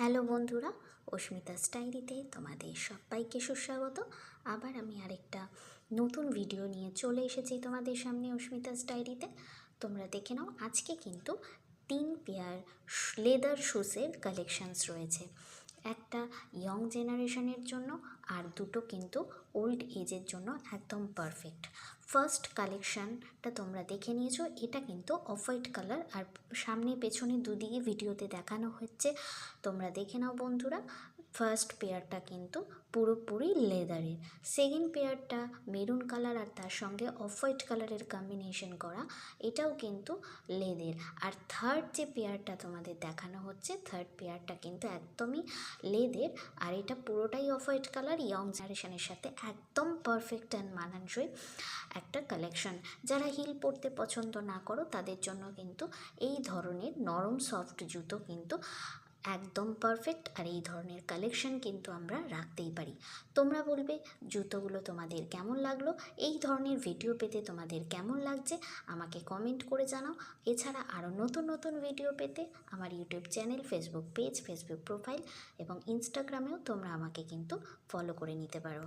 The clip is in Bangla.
হ্যালো বন্ধুরা, অস্মিতাস ডায়েরিতে তোমাদের সবাইকে সুস্বাগত। আবার আমি আরেকটা নতুন ভিডিও নিয়ে চলে এসেছি তোমাদের সামনে অস্মিতাস ডায়েরিতে। তোমরা দেখে নাও, আজকে কিন্তু 3 পেয়ার লেদার শুজের কালেকশানস রয়েছে। একটা ইয়ং জেনারেশনের জন্য আর দুটো কিন্তু ওল্ড এজের জন্য একদম পারফেক্ট। ফার্স্ট কালেকশানটা তোমরা দেখে নিয়েছো, এটা কিন্তু অফ হোয়াইট কালার আর সামনে পেছনে দুদিকে ভিডিওতে দেখানো হচ্ছে, তোমরা দেখে নাও বন্ধুরা। ফার্স্ট পেয়ারটা কিন্তু পুরোপুরি লেদারের, সেকেন্ড পেয়ারটা মেরুন কালার আর তার সঙ্গে অফ হোয়াইট কালারের কম্বিনেশন করা, এটাও কিন্তু লেদের। আর থার্ড যে পেয়ারটা তোমাদের দেখানো হচ্ছে, থার্ড পেয়ারটা কিন্তু একদমই লেদের আর এটা পুরোটাই অফ হোয়াইট কালার। ইয়ং জেনারেশনের সাথে একদম পারফেক্ট অ্যান্ড মানানসই একটা কালেকশন। যারা হিল পরতে পছন্দ না করো তাদের জন্য কিন্তু এই ধরনের নরম সফট জুতো কিন্তু একদম পারফেক্ট। আর এই ধরনের কালেকশন কিন্তু আমরা রাখতেই পারি। তোমরা বলবে জুতোগুলো তোমাদের কেমন লাগলো, এই ধরনের ভিডিও পেতে তোমাদের কেমন লাগছে আমাকে কমেন্ট করে জানাও। এছাড়া আরও নতুন নতুন ভিডিও পেতে আমার YouTube channel, Facebook page, Facebook profile এবং ইনস্টাগ্রামেও তোমরা আমাকে কিন্তু ফলো করে নিতে পারো।